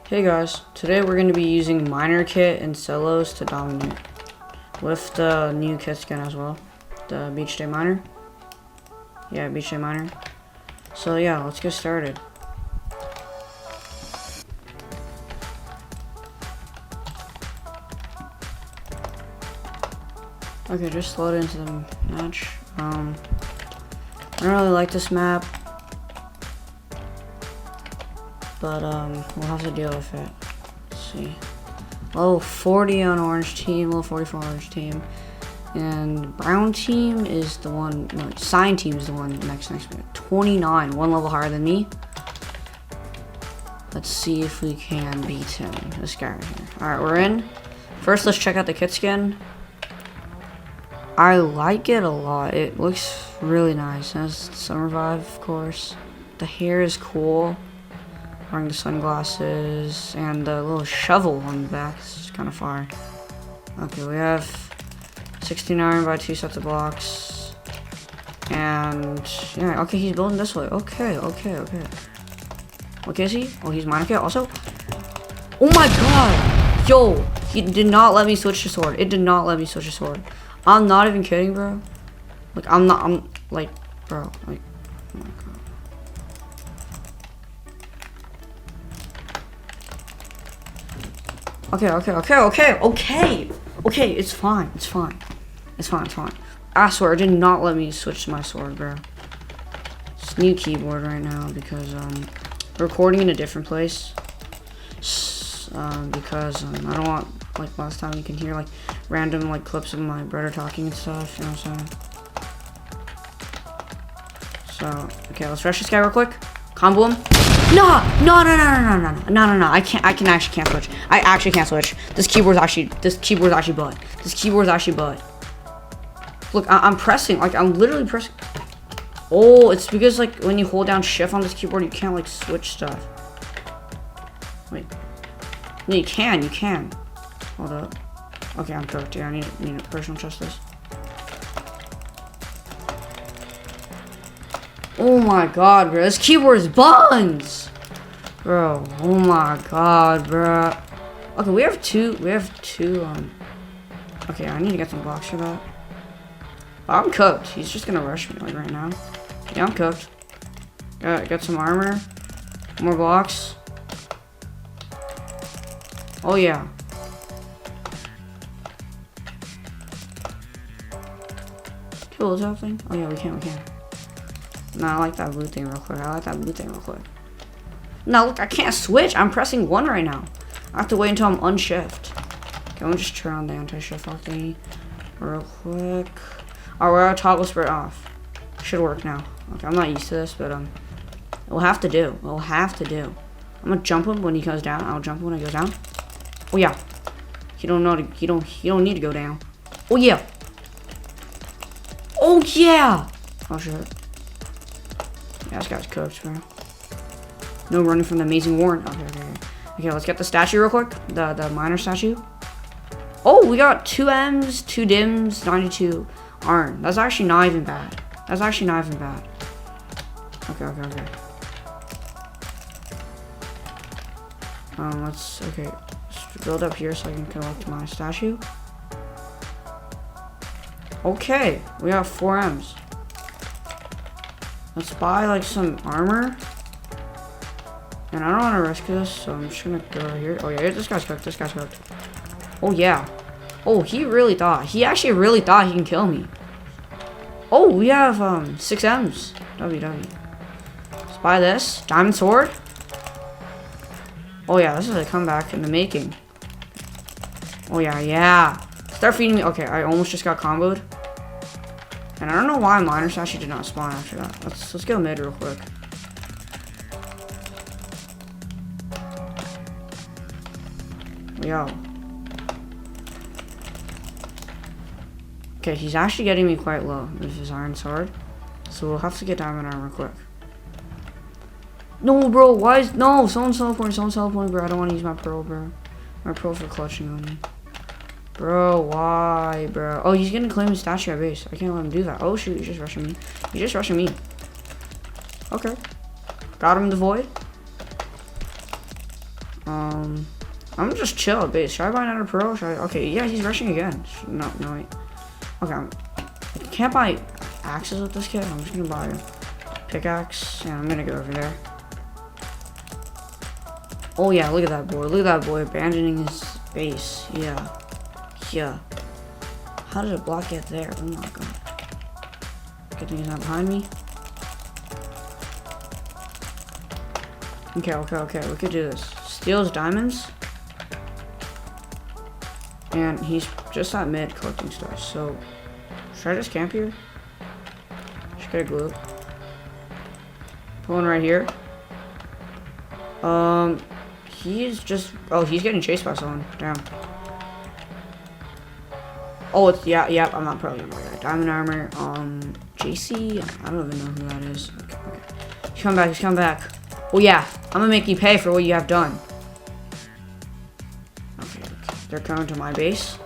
Hey guys, today we're going to be using Miner Kit and Solos to dominate with the new kit skin as well, the Beach Day Miner. Yeah, Beach Day Miner. So yeah, let's get started. Okay, just load into the match. I don't really like this map, but we'll have to deal with it. Let's see. Level 40 on orange team, level 44 orange team, and brown team is the one. No, cyan team is the one next. 29, one level higher than me. Let's see if we can beat him. This guy right here. All right, we're in. First, let's check out the kit skin. I like it a lot. It looks really nice. It has summer vibe, of course. The hair is cool. Wearing the sunglasses and the little shovel on the back. It's kind of fire. Okay, we have 16 iron by 2 sets of blocks. And yeah, okay, he's building this way. Okay. What is he? Oh, he's Miner Kit also. Oh my god! Yo, he did not let me switch the sword. It did not let me switch the sword. I'm not even kidding, bro. Like, I'm like, bro, like, oh my god. Okay, it's fine. I swear, it did not let me switch to my sword, bro. It's new keyboard right now because, we're recording in a different place. Because, I don't want, like, last time you can hear, like, random, like, clips of my brother talking and stuff, you know what I'm saying? So, okay, let's rush this guy real quick. Combo him. No, I actually can't switch. I actually can't switch. This keyboard's actually butt. Look, I'm pressing, like, I'm literally pressing. Oh, it's because, like, when you hold down shift on this keyboard, you can't, like, switch stuff. Wait. No, you can. Hold up. Okay, I'm cooked. Yeah, I need to personal trust this. Oh my god, bro. This keyboard is buns! Bro, oh my god, bro. Okay, we have two, okay, I need to get some blocks for that. I'm cooked. He's just gonna rush me, like, right now. Yeah, I'm cooked. Got some armor. More blocks. Oh, yeah. Kill that thing? Oh, yeah, we can. Nah, I like that blue thing real quick. Now, look, I can't switch. I'm pressing 1 right now. I have to wait until I'm unshift. Okay, let me just turn on the anti-shift lock thingy real quick. Alright, we're at toggle sprint off. Should work now. Okay, I'm not used to this, but, it'll have to do. I'm gonna jump him when he goes down. I'll jump him when he goes down. Oh yeah. He don't need to go down. Oh yeah. Oh shit. Yeah, this guy's cooked, bro. No running from the amazing Warren. Okay, let's get the statue real quick. The miner statue. Oh, we got 2 M's, 2 dims, 92 iron. That's actually not even bad. Okay. Let's build up here so I can collect my statue. Okay, we have 4 M's. Let's buy, like, some armor. And I don't want to risk this, so I'm just gonna go right here. Oh yeah, this guy's cooked. Oh yeah. Oh, he actually really thought he can kill me. Oh, we have 6 M's. WW. Let's buy this diamond sword. Oh yeah, this is a comeback in the making. Oh yeah. Start feeding me. Okay, I almost just got comboed. And I don't know why miner statue did not spawn after that. Let's go mid real quick. Yo. Okay, he's actually getting me quite low with his iron sword. So we'll have to get diamond armor quick. No, bro, no, someone's teleporting, bro. I don't want to use my pearl, bro. My pearl for clutching on me. Bro, why, bro? Oh, he's gonna claim his statue at base. I can't let him do that. Oh, shoot, he's just rushing me. Okay. Got him in the void. I'm gonna just chill at base. Should I buy another pro? Okay, yeah, he's rushing again. No, wait. Okay, I can't buy axes with this kid. I'm just gonna buy a pickaxe, and I'm gonna go over there. Oh yeah, look at that boy. Look at that boy abandoning his base. Yeah. Yeah. How did a block get there? Oh my god. Good thing he's not behind me. Okay. We could do this. Steal his diamonds. And he's just at mid collecting stars. So, should I just camp here? Should get a glue. Put one right here. He's just... Oh, he's getting chased by someone. Damn. Oh, it's... Yeah, I'm not probably gonna buy that. Diamond armor. JC? I don't even know who that is. Okay. He's coming back. Oh, yeah. I'm gonna make you pay for what you have done. Okay. They're coming to my base.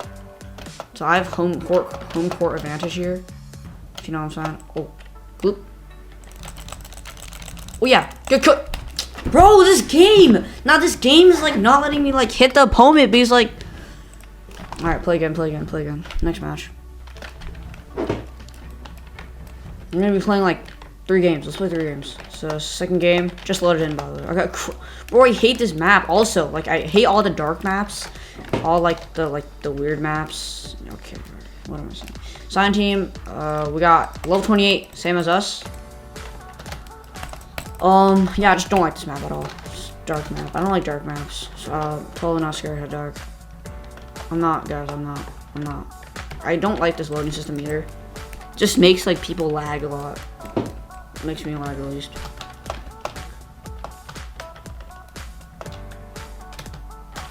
So I have home court advantage here. If you know what I'm saying. Oh. Bloop. Oh, yeah. Good cook. Bro, this game is like not letting me like hit the opponent, but he's like, all right, play again. Next match. I'm gonna be playing like 3 games. Let's play 3 games. So second game, just loaded in by the way. Okay, bro, I hate this map. Also, like I hate all the dark maps, all like the weird maps. Okay, what am I saying? Sign team. We got level 28, same as us. Yeah, I just don't like this map at all. It's dark map. I don't like dark maps. So, totally not scared of dark. I'm not, guys. I'm not. I don't like this loading system either. Just makes like people lag a lot. Makes me lag at least.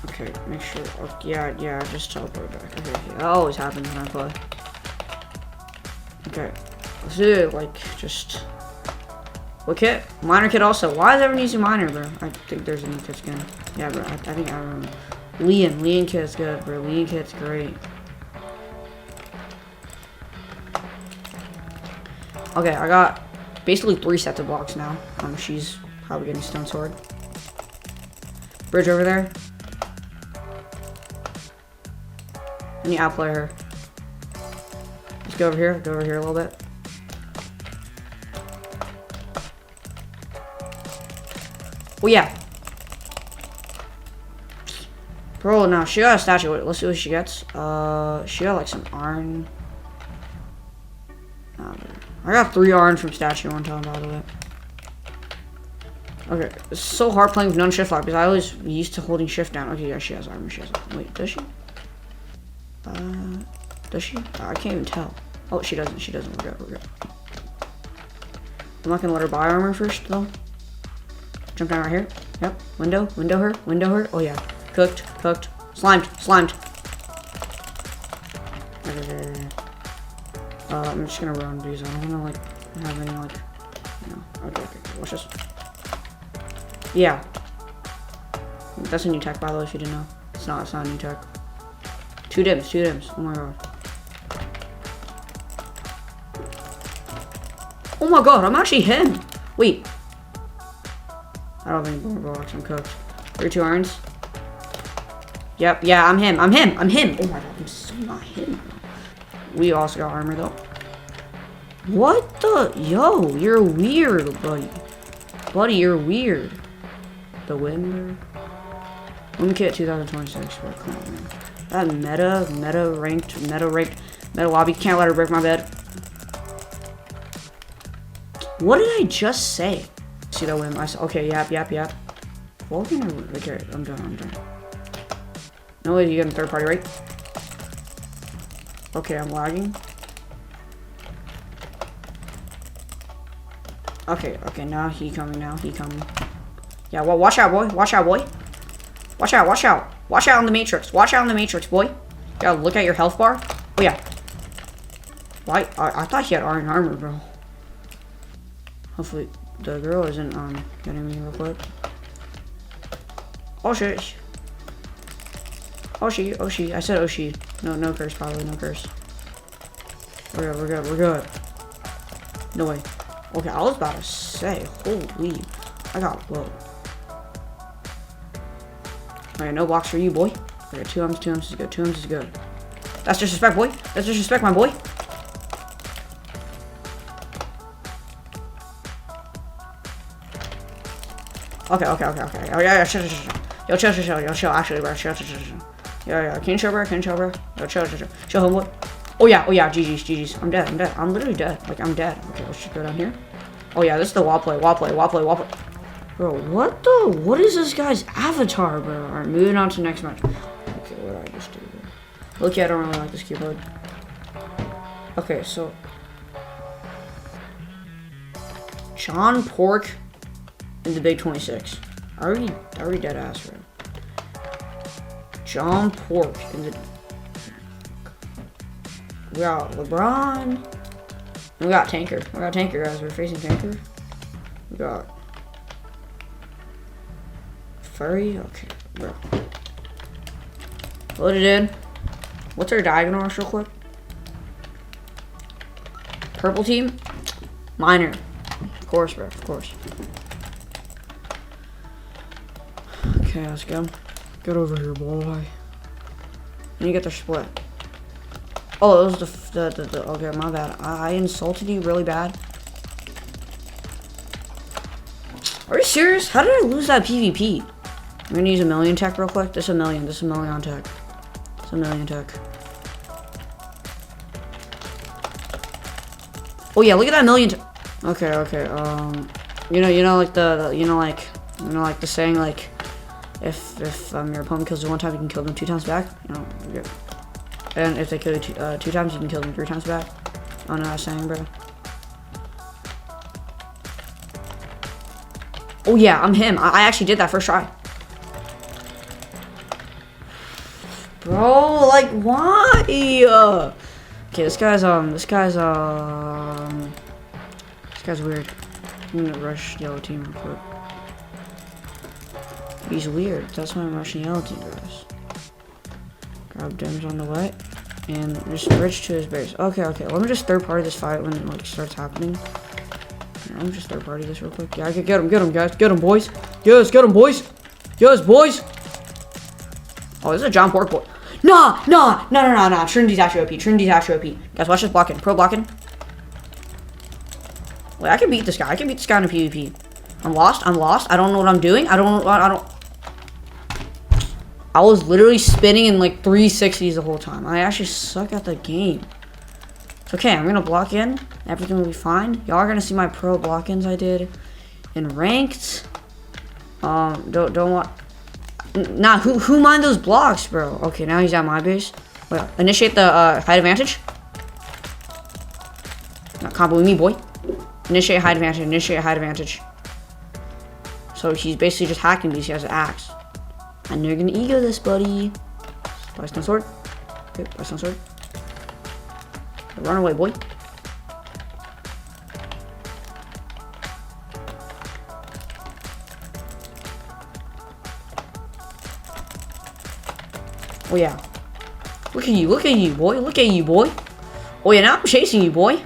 Okay, make sure. Oh, yeah. Just teleport back. Okay, that always happens when I play. Okay, let's do it. Like just. What kit? Miner kit also. Why is everyone using miner, bro? I think there's a new kit skin. Yeah, bro. I think I remember. Leon kit's good, bro. Leon kit's great. Okay, I got basically 3 sets of blocks now. She's probably getting stone sword. Bridge over there. I need to outplay her. Let's go over here a little bit. Oh yeah. Bro, now she got a statue. Wait, let's see what she gets. She got like some iron. I got 3 iron from statue one time, by the way. Okay, it's so hard playing with non-shift lock because I always used to holding shift down. Okay, yeah, she has armor. Wait, does she? Does she? I can't even tell. Oh, she doesn't. We're good. I'm not gonna let her buy armor first, though. Jump down right here. Yep. Window her. Oh yeah. Cooked. Slimed. I'm just gonna run these. I don't wanna like have any like, you know. Okay. Watch this. Yeah. That's a new tech, by the way, if you didn't know. It's not a new tech. 2 dims. Oh my god. Oh my god, I'm actually him. Wait. I don't think more blocks. I'm cooked. 2 irons. Yep. Yeah, I'm him. Oh my god, I'm so not him. We also got armor though. What the? Yo, you're weird, buddy. Buddy, you're weird. The winner. Let me get 2026. Bro. Come on, man. That meta ranked meta lobby. Can't let her break my bed. What did I just say? See that win? Okay, yep. Walking or okay, I'm done. No way, you get a 3rd party, right? Okay, I'm lagging. Okay, now he coming. Yeah, well, watch out, boy. Watch out on the matrix. Boy. You gotta look at your health bar. Oh yeah. Why? I thought he had iron armor, bro. Hopefully the girl isn't getting me real quick. Oh shit. Oh she. I said oh she. No curse, probably no curse. We're good. No way. Okay, I was about to say, holy, I got low. Alright, no blocks for you, boy. Okay, 2 M's is good. 2 M's is good. That's disrespect, boy. That's disrespect, my boy. Okay. Oh, yeah, chill. Yo, chill. Actually, bro, chill. Yeah. Can you chill, bro? Yo, chill. Chill, homeboy. Oh, yeah. GG's. I'm dead. I'm literally dead. Like, I'm dead. Okay, let's just go down here. Oh, yeah, this is the wall play. Bro, what is this guy's avatar, bro? Alright, moving on to the next match. Okay, what did I just do, bro? Look, I don't really like this keyboard. Okay, so John Pork in the Big 26. I already dead ass, bro. John Pork in the. We got LeBron. We got Tanker. Guys. We're facing Tanker. We got Furry. Okay, bro. Load it in. What's our diagonal rush real quick? Purple team. Minor. Of course, bro. Of course. Okay, let's go. Get over here, boy. And you get their split. Oh, it was the okay, my bad. I insulted you really bad. Are you serious? How did I lose that PvP? I'm gonna use a million tech real quick. This is a million on tech. It's a million tech. Oh yeah, look at that million tech. Okay. You know like the saying like if your opponent kills you 1 time, you can kill them 2 times back. You know, you're good. And if they kill you 2 times, you can kill them 3 times back. Oh no, I was saying, bro. Oh yeah, I'm him. I actually did that first try. Bro, like why? Okay, this guy's weird. I'm gonna rush yellow team real quick. He's weird. That's why I'm rushing yellow team, guys. Grab Dims on the way. And just bridge to his base. Okay. Let me just third party this fight when it like starts happening. Here, let me just third party this real quick. Yeah, I can get him, guys. Get him, boys. Yes, get him, boys. Yes, boys. Oh, this is a John Pork boy. Nah. Trinity's actually OP. Guys, watch this blocking. Pro blocking. Wait, I can beat this guy. in a PvP. I'm lost. I don't know what I'm doing. I was literally spinning in like 360s the whole time. I actually suck at the game. It's okay, I'm gonna block in. Everything will be fine. Y'all are gonna see my pro block-ins I did in ranked. Don't want. Nah, who mind those blocks, bro? Okay, now he's at my base. Wait, initiate the height advantage. Not combo with me, boy. Initiate height advantage. So he's basically just hacking because he has an axe. And you're gonna ego this, buddy. Blackstone sword. Okay, Blackstone sword. Run away, boy. Oh yeah. Look at you, boy. Oh yeah, now I'm chasing you, boy.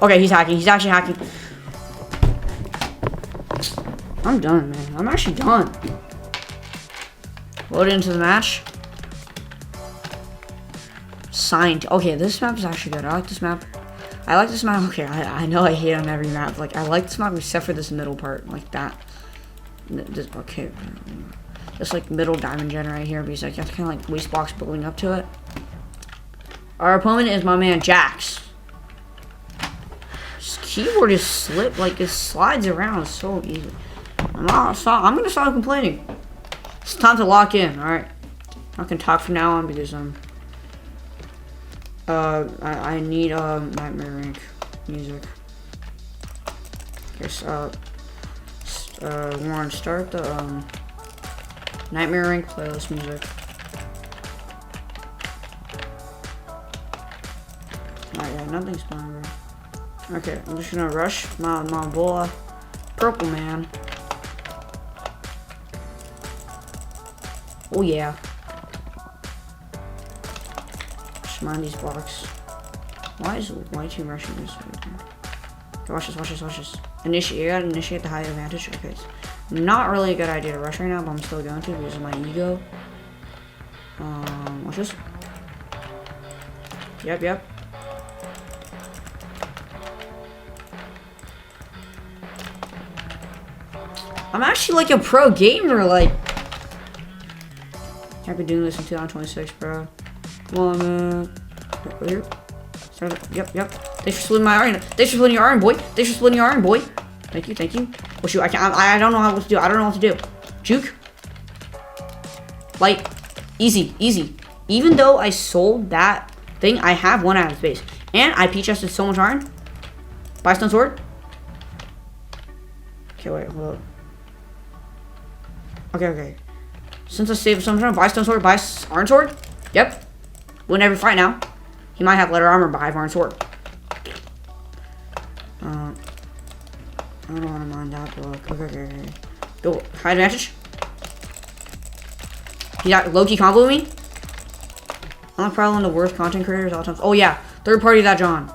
Okay, he's hacking. He's actually hacking. I'm done, man. I'm actually done. Load into the match. Signed. Okay, this map is actually good. I like this map. Okay, I know I hate on every map. Like, I like this map except for this middle part. Like that. Okay. This, like, middle diamond gen right here. Because, like, you have to kind of, like, waste blocks building up to it. Our opponent is my man, Jax. Keyboard is slipped, like it slides around so easy. I'm gonna stop complaining. It's time to lock in. All right, I can talk from now on because I need Nightmare Rank music. Okay, Warren, start the Nightmare Rank playlist music. Alright, yeah, nothing's fine, bro. Okay, I'm just gonna rush my boy, Purple Man. Oh yeah. Just mind these blocks. Why is white team rushing this right there? Okay, watch this, watch this, watch this. Initiate, you gotta initiate the high advantage. Okay, it's not really a good idea to rush right now, but I'm still going to because of my ego. Watch this. Yep, yep. I'm actually like a pro gamer, like. I've been doing this in 2026, bro. Come on, man. Right here. Yep, yep. Thanks for splitting my iron. Thanks for splitting your iron, boy. Thanks for splitting your iron, boy. Thank you, thank you. Oh shoot, I don't know what to do. I don't know what to do. Juke. Light. Easy, easy. Even though I sold that thing, I have one out of space. And I P-chested so much iron. Buy stone sword. Okay, wait, hold up. Okay, okay. Since I saved some time, buy stone sword, buy iron sword. Yep. Win every fight now. He might have letter armor, but I have iron sword. I don't want to mind that, but okay, okay, okay. Go, high advantage. He got low-key combo with me. I'm probably one of the worst content creators all time. Oh yeah, third party that John.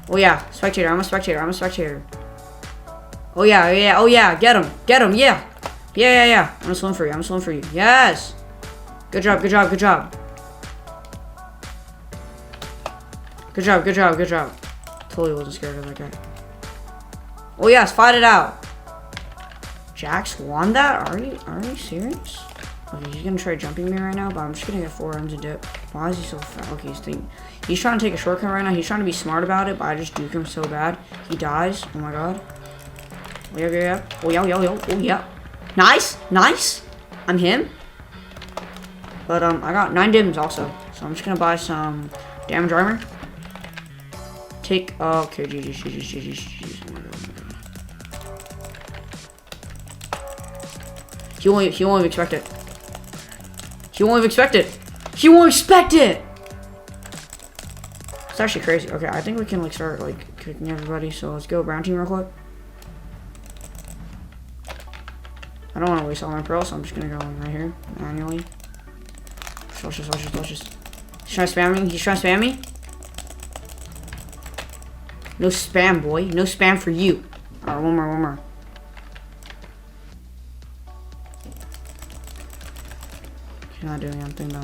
Oh yeah, spectator. I'm a spectator. I'm a spectator. Oh yeah, yeah. Oh yeah, get him, yeah. Yeah, yeah, yeah. I'm gonna swim for you. I'm gonna swim for you. Yes. Good job, good job, good job. Good job, good job, good job. Totally wasn't scared of that guy. Oh yes, fight it out. Jax won that? Are you serious? Okay, he's gonna try jumping me right now, but I'm just gonna get 4 runs to dip. Why is he so fat? Okay, he's trying to take a shortcut right now. He's trying to be smart about it, but I just duke him so bad. He dies. Oh my god. Oh yeah, yeah, yeah. Oh yeah, yeah, yeah. Oh yeah. Nice, nice. I'm him. But I got 9 dims also, so I'm just gonna buy some damage armor. Take okay, GG. Oh my god. He won't even expect it. He won't even expect it. He won't expect it. It's actually crazy. Okay, I think we can like start like kicking everybody. So let's go brown team real quick. I don't want to waste all my pearls, so I'm just gonna go in right here manually. Watch this, watch this, watch this. He's trying to spam me. He's trying to spam me. No spam, boy. No spam for you. Alright, one more. He's not doing anything though.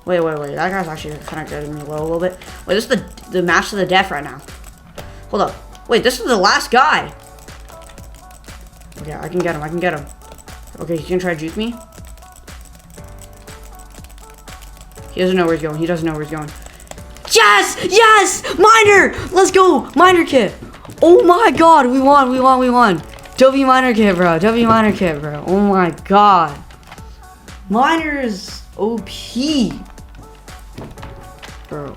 Wait. That guy's actually kind of getting me low a little bit. Wait, this is the match to the death right now. Hold up. Wait, this is the last guy. Okay, I can get him. Okay, he's gonna try to juke me. He doesn't know where he's going. Yes! Yes! Miner! Let's go! Miner kit! Oh my god, we won! W miner kit, bro. Oh my god. Miner is OP. Bro,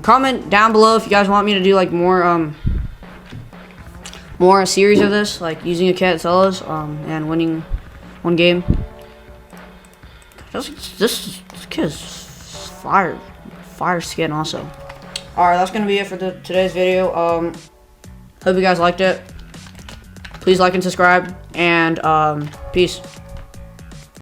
comment down below if you guys want me to do like more a series of this, like using a kit at SOLOS, and winning one game. This kit is fire skin also. Alright, that's gonna be it for today's video. Hope you guys liked it. Please like and subscribe, and peace.